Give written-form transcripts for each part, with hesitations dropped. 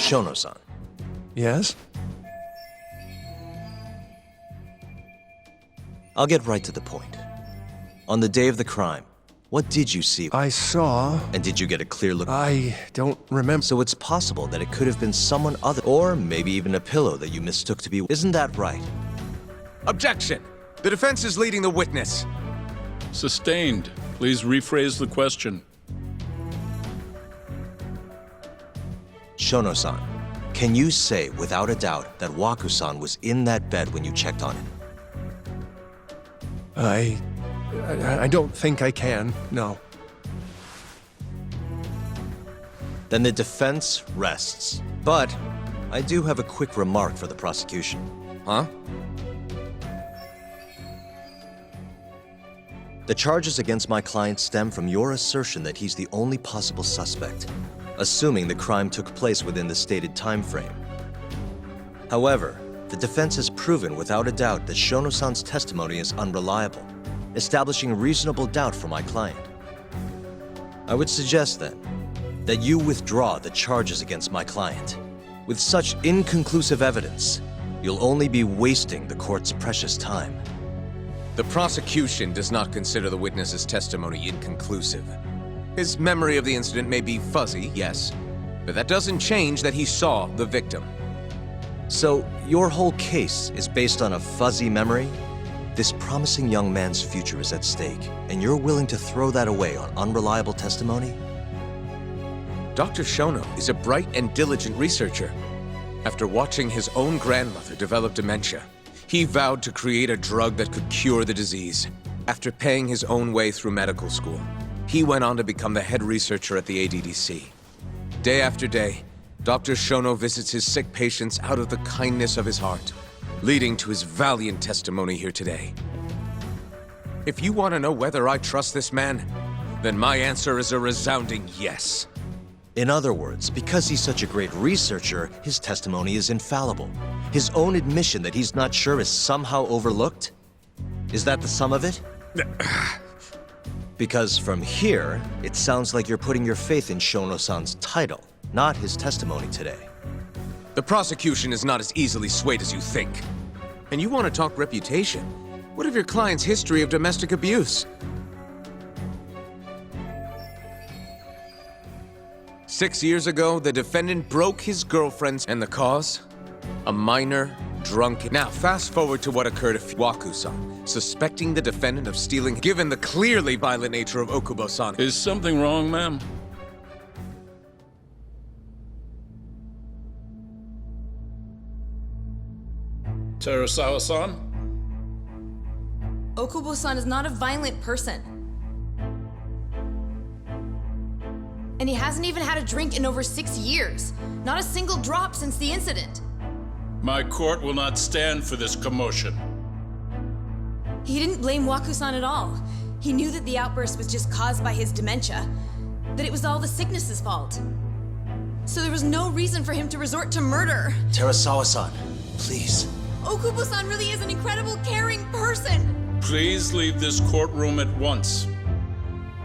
Shono-san. Yes? I'll get right to the point. On the day of the crime, what did you see? I saw... And did you get a clear look? I don't remember. So it's possible that it could have been someone other, or maybe even a pillow that you mistook to be... Isn't that right? Objection! The defense is leading the witness. Sustained. Please rephrase the question. Shono-san, can you say without a doubt that Waku-san was in that bed when you checked on him? I don't think I can, no. Then the defense rests. But I do have a quick remark for the prosecution. Huh? The charges against my client stem from your assertion that he's the only possible suspect, assuming the crime took place within the stated time frame. However, the defense has proven without a doubt that Shono-san's testimony is unreliable, establishing reasonable doubt for my client. I would suggest then that you withdraw the charges against my client. With such inconclusive evidence, you'll only be wasting the court's precious time. The prosecution does not consider the witness's testimony inconclusive. His memory of the incident may be fuzzy, yes, but that doesn't change that he saw the victim. So, your whole case is based on a fuzzy memory? This promising young man's future is at stake, and you're willing to throw that away on unreliable testimony? Dr. Shono is a bright and diligent researcher. After watching his own grandmother develop dementia, he vowed to create a drug that could cure the disease. After paying his own way through medical school, he went on to become the head researcher at the ADDC. Day after day, Dr. Shono visits his sick patients out of the kindness of his heart, leading to his valiant testimony here today. If you want to know whether I trust this man, then my answer is a resounding yes. In other words, because he's such a great researcher, his testimony is infallible. His own admission that he's not sure is somehow overlooked? Is that the sum of it? Because from here, it sounds like you're putting your faith in Shono-san's title, not his testimony today. The prosecution is not as easily swayed as you think. And you want to talk reputation? What of your client's history of domestic abuse? 6 years ago, the defendant broke his girlfriend's, and the cause? A minor, drunk... Now, fast forward to what occurred if Waku-san, suspecting the defendant of stealing, given the clearly violent nature of Okubo-san. Is something wrong, ma'am? Terasawa-san? Okubo-san is not a violent person. And he hasn't even had a drink in over 6 years. Not a single drop since the incident. My court will not stand for this commotion. He didn't blame Waku-san at all. He knew that the outburst was just caused by his dementia, that it was all the sickness's fault. So there was no reason for him to resort to murder. Terasawa-san, please. Okubo-san really is an incredible, caring person. Please leave this courtroom at once.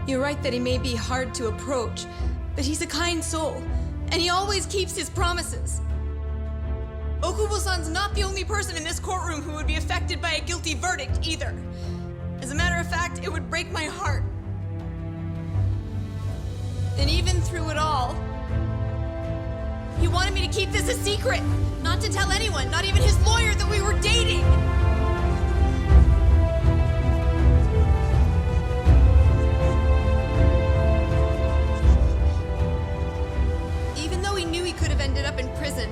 You're right that he may be hard to approach, but he's a kind soul, and he always keeps his promises. Okubo-san's not the only person in this courtroom who would be affected by a guilty verdict, either. As a matter of fact, it would break my heart. And even through it all, he wanted me to keep this a secret, not to tell anyone, not even his lawyer, that we were dating. Even though he knew he could have ended up in prison,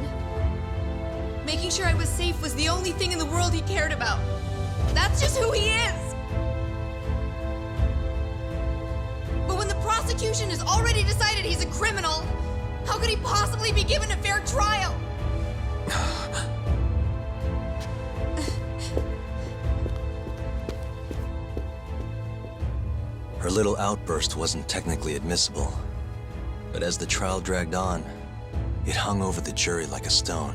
making sure I was safe was the only thing in the world he cared about. That's just who he is. But when the prosecution has already decided he's a criminal, how could he possibly be given a fair trial? Her little outburst wasn't technically admissible, but as the trial dragged on, it hung over the jury like a stone.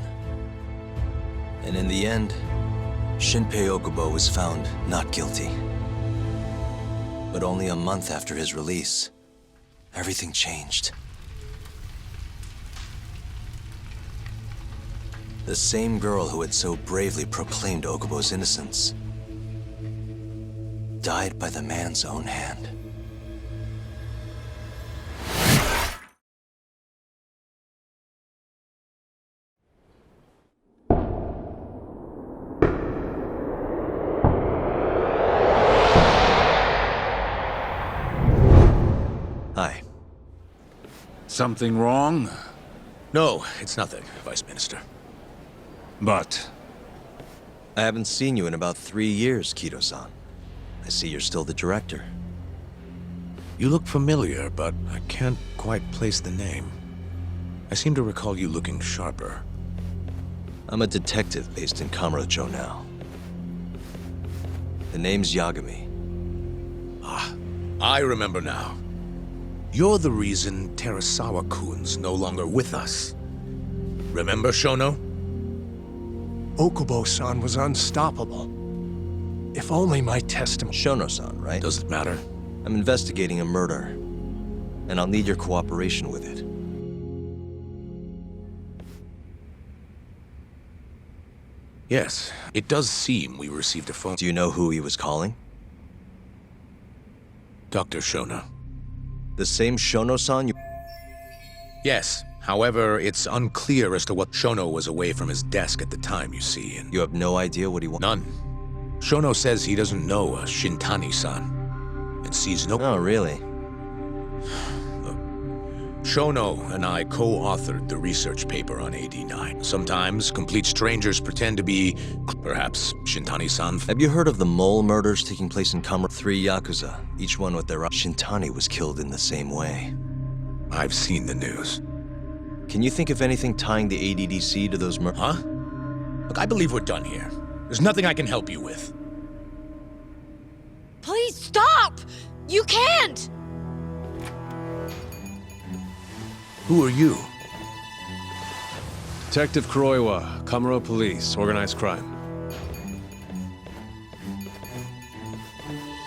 And in the end, Shinpei Okubo was found not guilty. But only a month after his release, everything changed. The same girl who had so bravely proclaimed Okubo's innocence died by the man's own hand. Hi. Something wrong? No, it's nothing, Vice Minister. But I haven't seen you in about 3 years, Kido-san. I see you're still the director. You look familiar, but I can't quite place the name. I seem to recall you looking sharper. I'm a detective based in Kamurocho now. The name's Yagami. I remember now. You're the reason Terasawa-kun's no longer with us. Remember, Shono? Okubo-san was unstoppable. If only my testimony... Shono-san, right? Does it matter? I'm investigating a murder, and I'll need your cooperation with it. Yes, it does seem we received a phone. Do you know who he was calling? Dr. Shono. The same Shono-san you... Yes, however, it's unclear as to what Shono was away from his desk at the time, you see, and... You have no idea what he wants? None. Shono says he doesn't know a Shintani-san, and sees no... Oh, really? Shono and I co-authored the research paper on AD9. Sometimes, complete strangers pretend to be, perhaps, Shintani-san. Have you heard of the mole murders taking place in Kamurocho? 3 Yakuza, each one with their... Shintani was killed in the same way. I've seen the news. Can you think of anything tying the ADDC to those murders? Huh? Look, I believe we're done here. There's nothing I can help you with. Please stop! You can't! Who are you? Detective Kuroiwa, Kamuro Police, Organized Crime.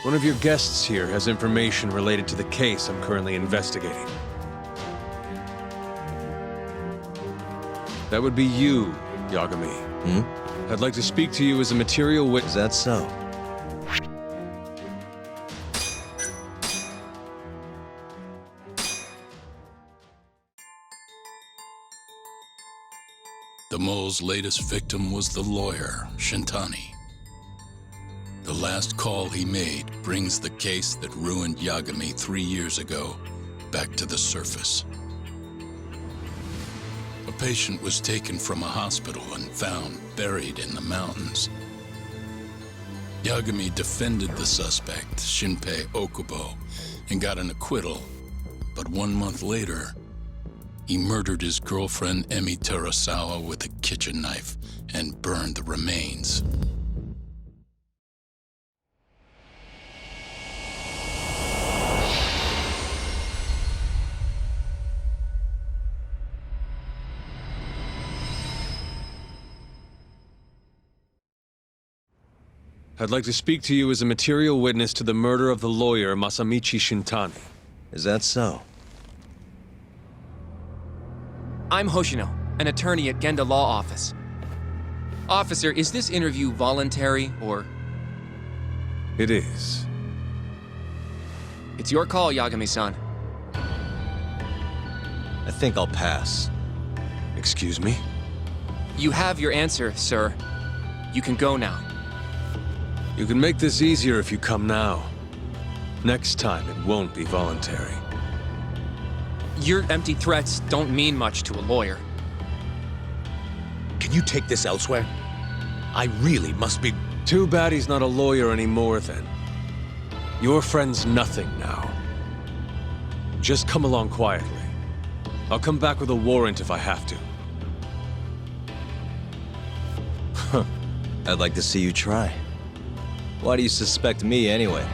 One of your guests here has information related to the case I'm currently investigating. That would be you, Yagami. I'd like to speak to you as a material witness. Is that so? The mole's latest victim was the lawyer, Shintani. The last call he made brings the case that ruined Yagami 3 years ago back to the surface. A patient was taken from a hospital and found buried in the mountains. Yagami defended the suspect, Shinpei Okubo, and got an acquittal. But 1 month later, he murdered his girlfriend, Emi Terasawa, with a kitchen knife and burned the remains. I'd like to speak to you as a material witness to the murder of the lawyer Masamichi Shintani. Is that so? I'm Hoshino, an attorney at Genda Law Office. Officer, is this interview voluntary, or...? It is. It's your call, Yagami-san. I think I'll pass. Excuse me? You have your answer, sir. You can go now. You can make this easier if you come now. Next time, it won't be voluntary. Your empty threats don't mean much to a lawyer. Can you take this elsewhere? I really must be... Too bad he's not a lawyer anymore, then. Your friend's nothing now. Just come along quietly. I'll come back with a warrant if I have to. I'd like to see you try. Why do you suspect me anyway?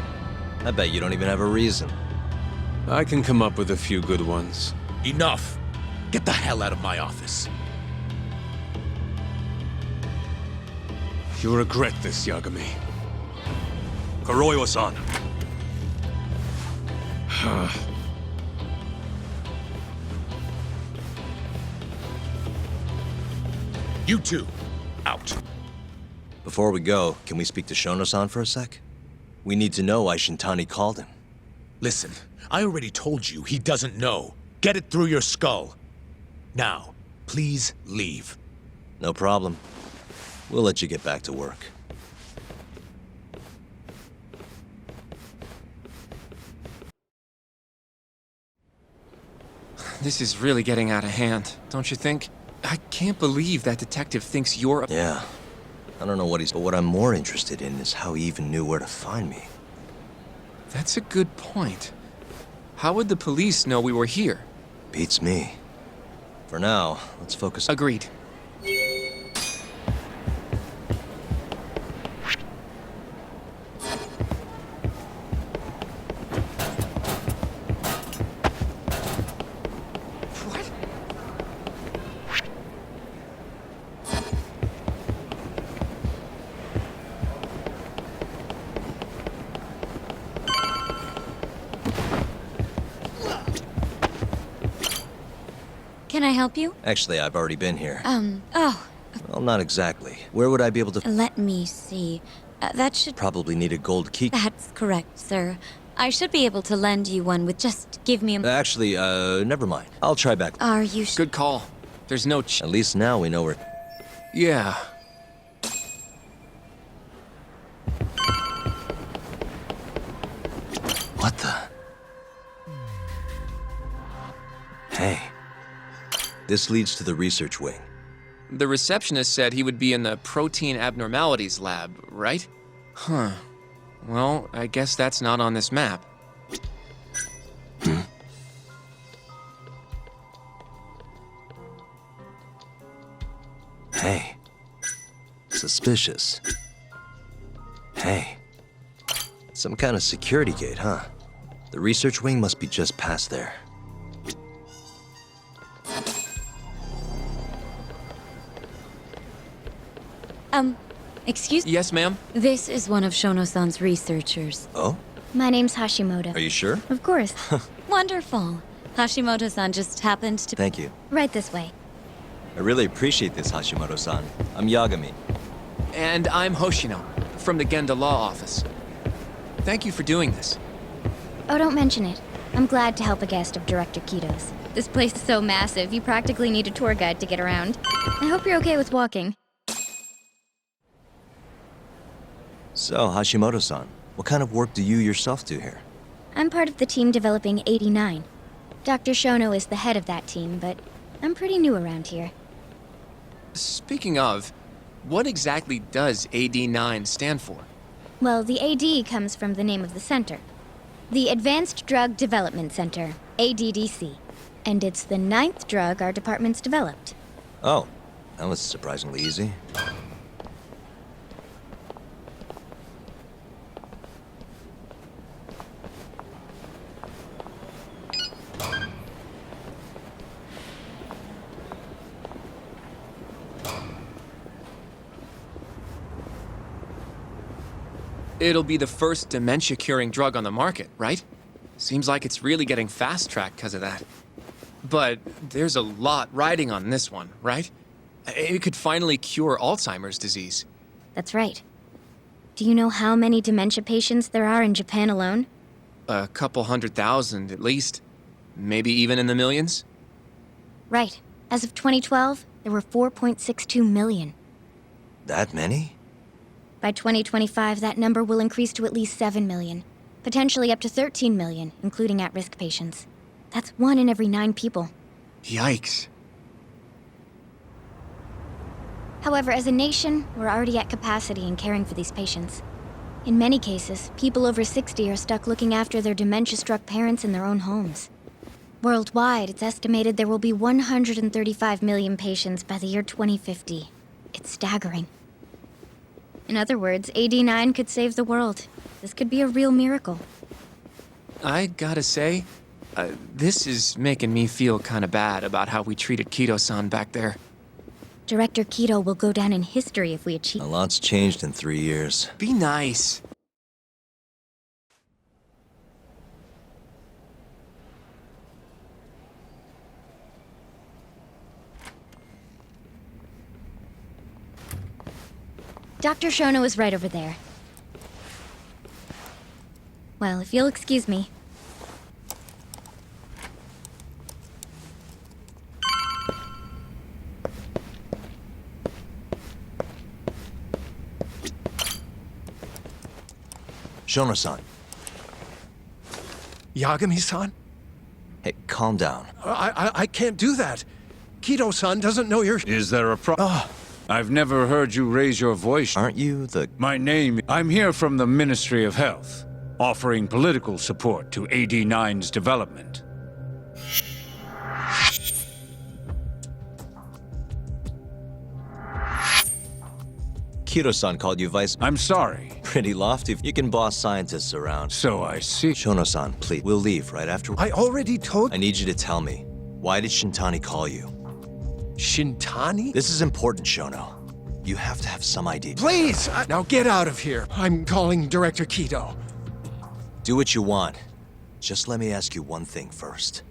I bet you don't even have a reason. I can come up with a few good ones. Enough! Get the hell out of my office. You'll regret this, Yagami. Kuroiwa-san. You two, out. Before we go, can we speak to Shono-san for a sec? We need to know why Shintani called him. Listen, I already told you he doesn't know. Get it through your skull. Now, please leave. No problem. We'll let you get back to work. This is really getting out of hand, don't you think? I can't believe that detective thinks you're a... Yeah. I don't know what but what I'm more interested in is how he even knew where to find me. That's a good point. How would the police know we were here? Beats me. For now, let's focus. Agreed. What? Can I help you? Actually, I've already been here. Oh, Well, not exactly. Where would I be able to... let me see. That should... Probably need a gold key. That's correct, sir. I should be able to lend you one with just give me a... Actually, never mind. I'll try back. Are you Good call. There's no At least now we know where... Yeah. What the... Hey. This leads to the research wing. The receptionist said he would be in the protein abnormalities lab, right? Huh. Well, I guess that's not on this map. Hey. Suspicious. Hey. Some kind of security gate, huh? The research wing must be just past there. excuse... Yes, ma'am? This is one of Shono-san's researchers. Oh? My name's Hashimoto. Are you sure? Of course. Wonderful. Hashimoto-san just happened to... Thank you. Right this way. I really appreciate this, Hashimoto-san. I'm Yagami. And I'm Hoshino, from the Genda Law Office. Thank you for doing this. Oh, don't mention it. I'm glad to help a guest of Director Kito's. This place is so massive, you practically need a tour guide to get around. I hope you're okay with walking. So, Hashimoto-san, what kind of work do you yourself do here? I'm part of the team developing 89. Dr. Shono is the head of that team, but I'm pretty new around here. Speaking of, what exactly does AD9 stand for? Well, the AD comes from the name of the center. The Advanced Drug Development Center, ADDC. And it's the 9th drug our department's developed. Oh, that was surprisingly easy. It'll be the first dementia-curing drug on the market, right? Seems like it's really getting fast-tracked because of that. But there's a lot riding on this one, right? It could finally cure Alzheimer's disease. That's right. Do you know how many dementia patients there are in Japan alone? A couple 100,000 at least. Maybe even in the millions? Right. As of 2012, there were 4.62 million. That many? By 2025, that number will increase to at least 7 million. Potentially up to 13 million, including at-risk patients. That's 1 in every 9 people. Yikes. However, as a nation, we're already at capacity in caring for these patients. In many cases, people over 60 are stuck looking after their dementia-struck parents in their own homes. Worldwide, it's estimated there will be 135 million patients by the year 2050. It's staggering. In other words, AD9 could save the world. This could be a real miracle. I gotta say, this is making me feel kinda bad about how we treated Kito-san back there. Director Kito will go down in history if we achieve... A lot's changed in 3 years. Be nice. Dr. Shono is right over there. Well, if you'll excuse me. Shono-san, Yagami-san? hey, calm down. I can't do that. Kido-san doesn't know you're... Is there a I've never heard you raise your voice. Aren't you the... I'm here from the Ministry of Health, offering political support to AD9's development. Kido-san called you vice... I'm sorry. Pretty lofty. You can boss scientists around. So I see. Shono-san, please. We'll leave right after... I already told... I need you to tell me. Why did Shintani call you? Shintani? This is important, Shono. You have to have some idea. Please! Now get out of here. I'm calling Director Kido. Do what you want. Just let me ask you one thing first.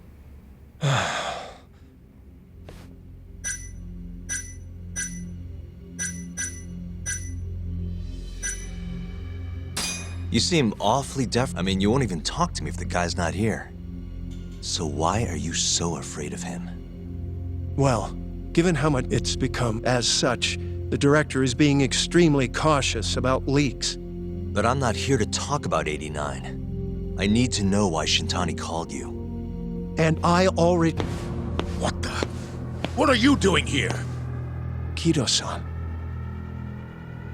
You seem awfully deaf. I mean, you won't even talk to me if the guy's not here. So why are you so afraid of him? Well, given how much it's become as such, the director is being extremely cautious about leaks. But I'm not here to talk about 89. I need to know why Shintani called you. And I already... What the? What are you doing here? Kido-san.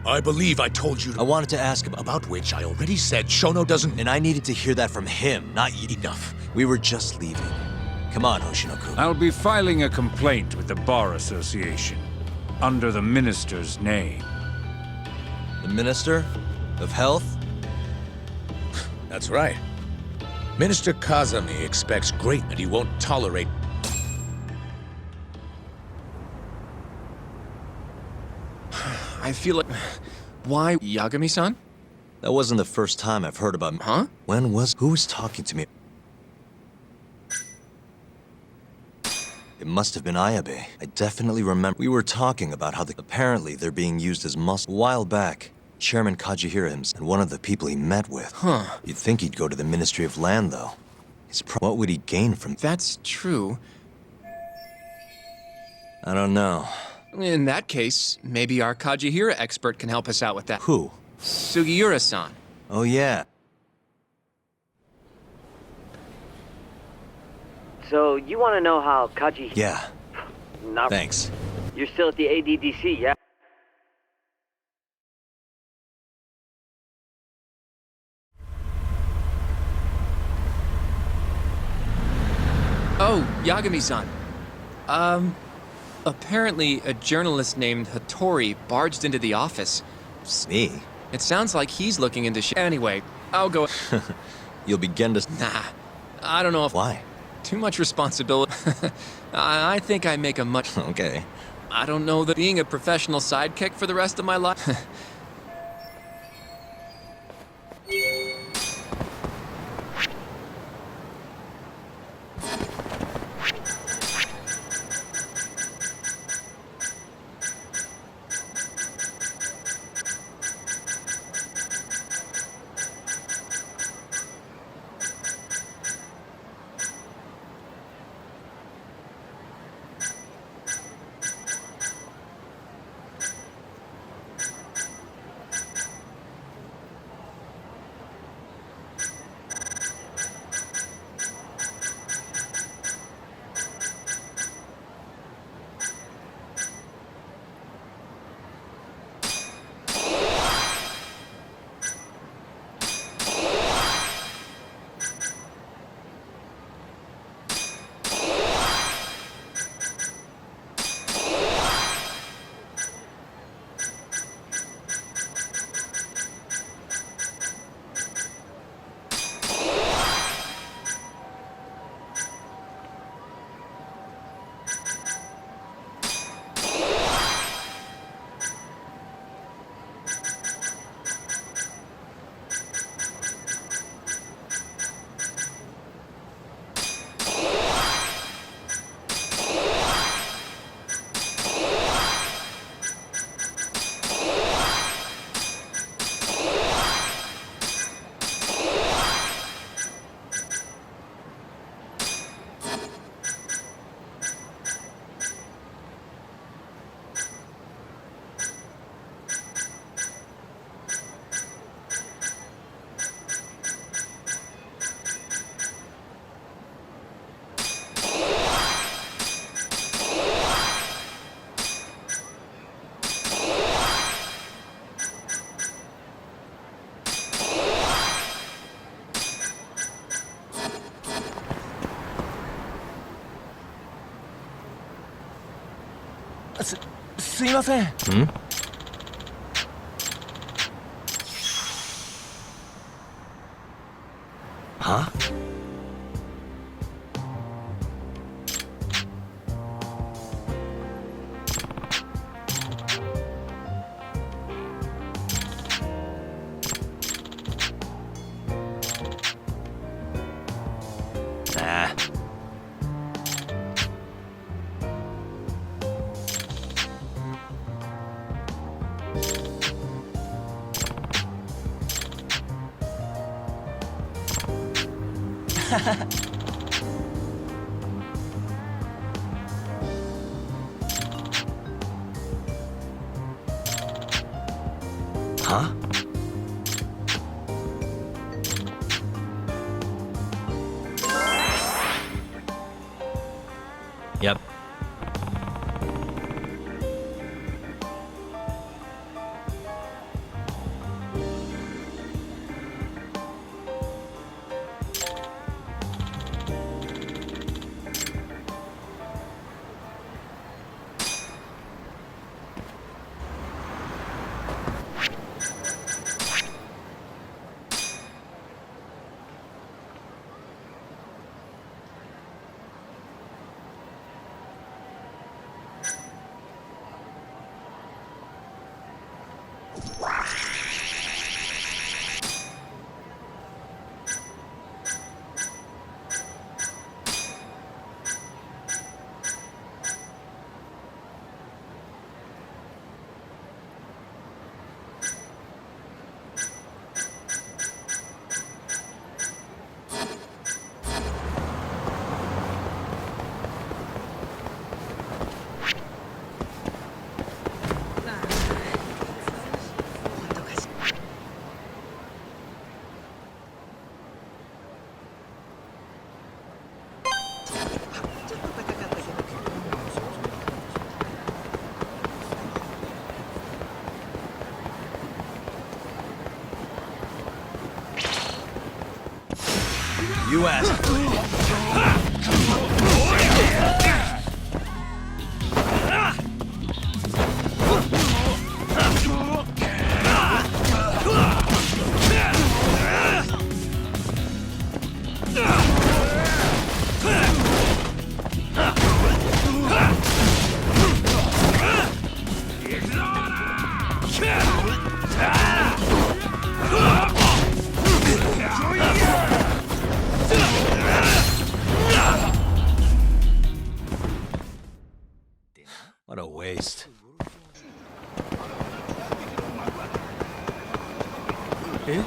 I believe I told you I wanted to ask about which I already said Shono doesn't... and I needed to hear that from him, not you. Enough. We were just leaving. Come on, Hoshino-kun. I'll be filing a complaint with the Bar Association, under the Minister's name. The Minister of Health? That's right. Minister Kazami expects great and he won't tolerate... I feel like... Why, Yagami-san? That wasn't the first time I've heard about... Huh? Who was talking to me? It must have been Ayabe. I definitely remember. We were talking about how apparently they're being used as muscle. A while back, Chairman Kajihira himself, and one of the people he met with. Huh. You'd think he'd go to the Ministry of Land, though. What would he gain from... That's true. I don't know. In that case, maybe our Kajihira expert can help us out with that. Who? Sugiura-san. Oh, yeah. So, you want to know how Kaji... Yeah. Not... Thanks. You're still at the ADDC, yeah? Oh, Yagami-san. Apparently a journalist named Hattori barged into the office. Me? It sounds like he's looking into Anyway, I'll go... You'll begin to... Nah, I don't know if... Why? Too much responsibility. I think I make a much... Okay. I don't know that being a professional sidekick for the rest of my life... すいません。Huh? Nah. Huh? Yep. You asked for it. What a waste. Eh?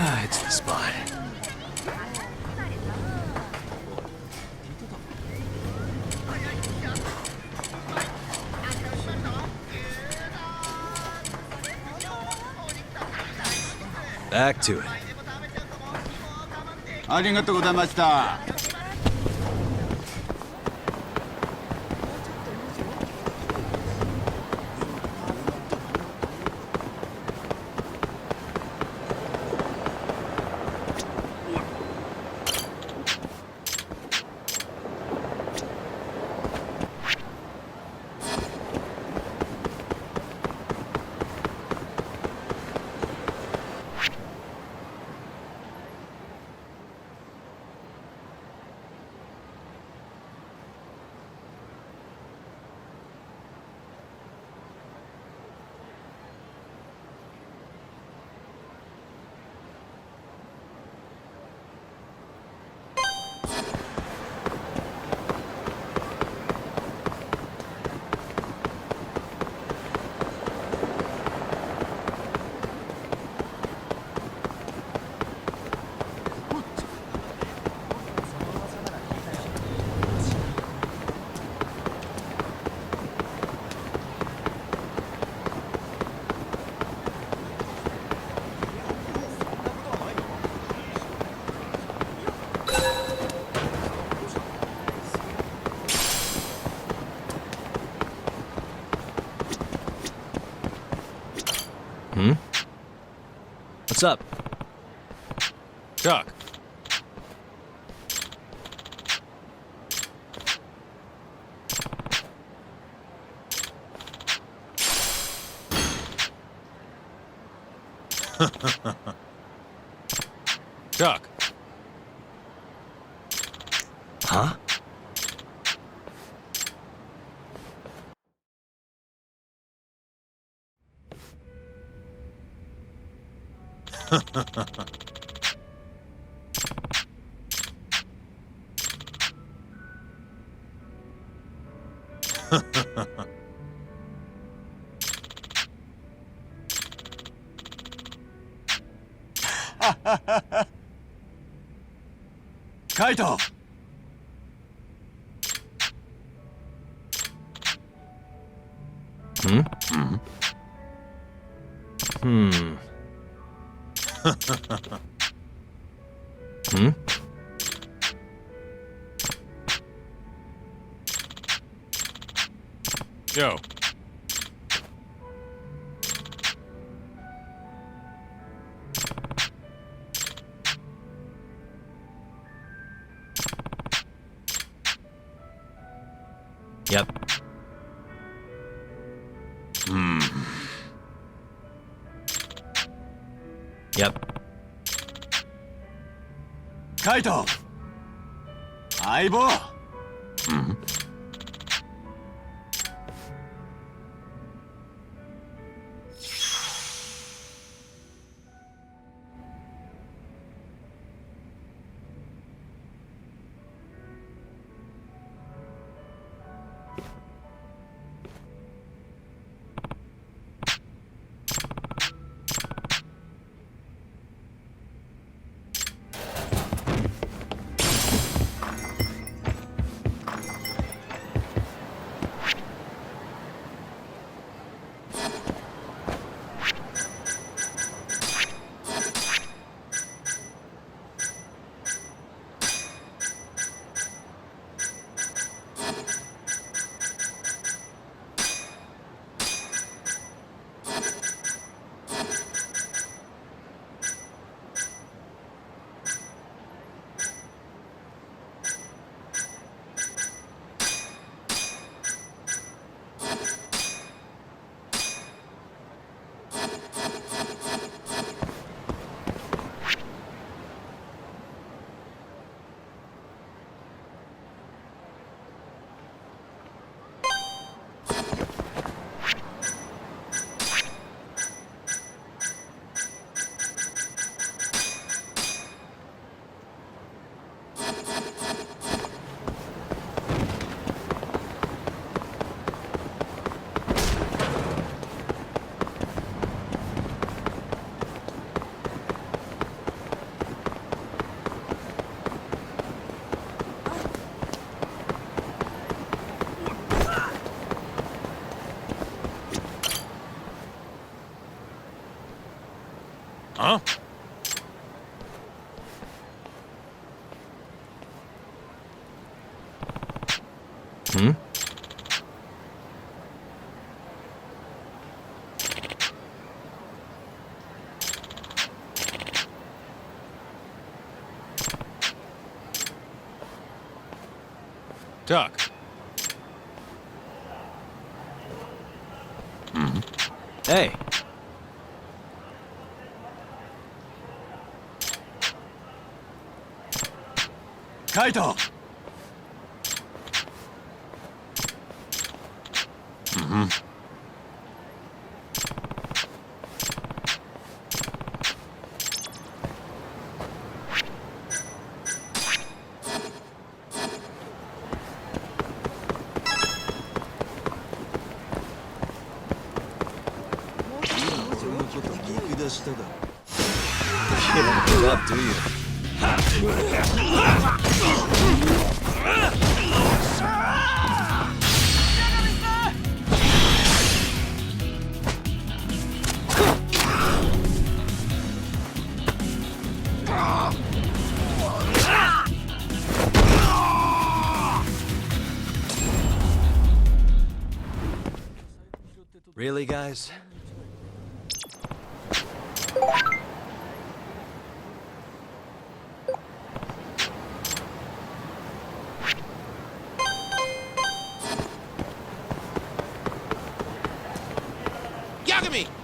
Ah, it's the spot. Back to it. ありがとうございました。What's up? Doc. Doc. Huh? Kaito! Hmm? Hmm. Hmm? Yo. Yep. Yep. Kaito! 相棒 Huh? Hmm? Doc. Hey. Kaito! You don't give up, do you? Really, guys? Yagami!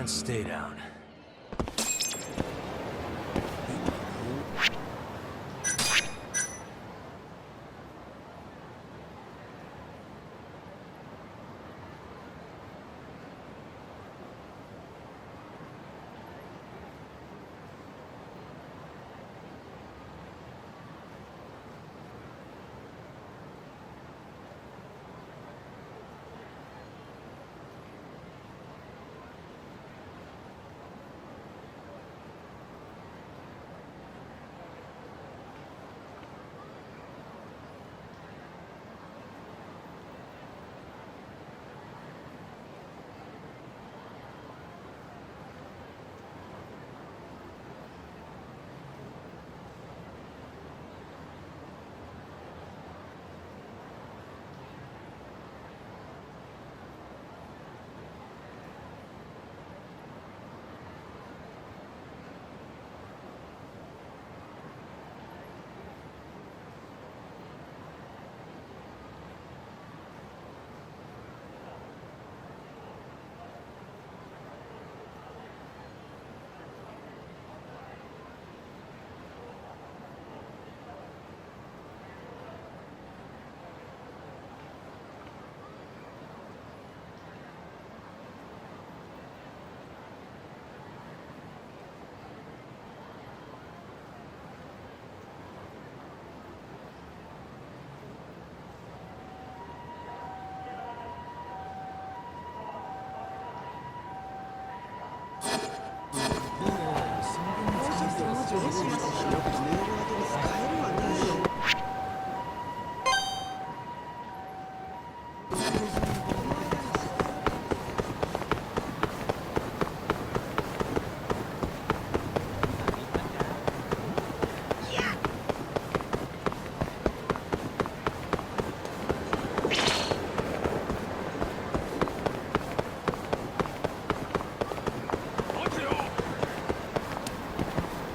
And stay down.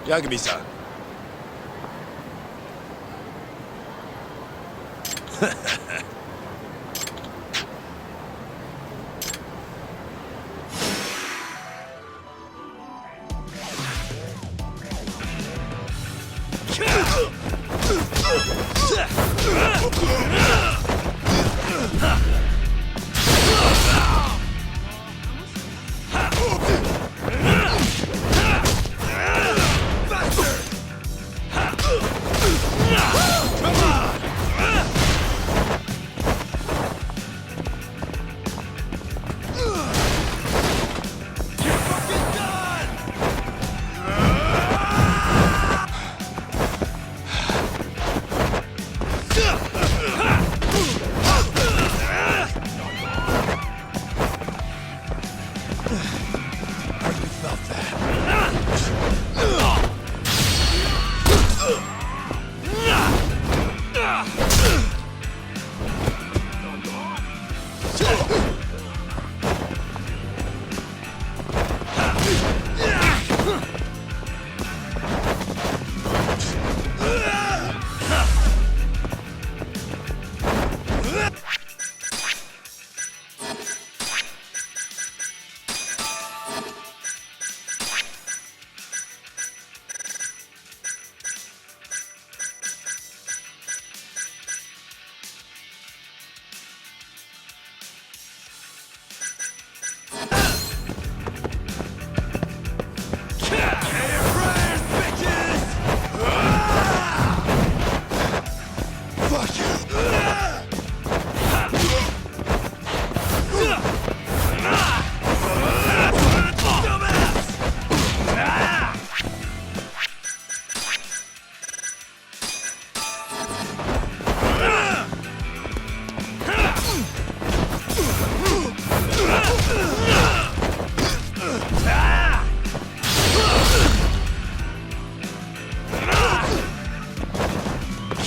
Yagami-san.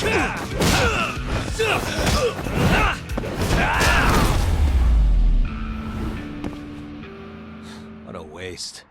What a waste.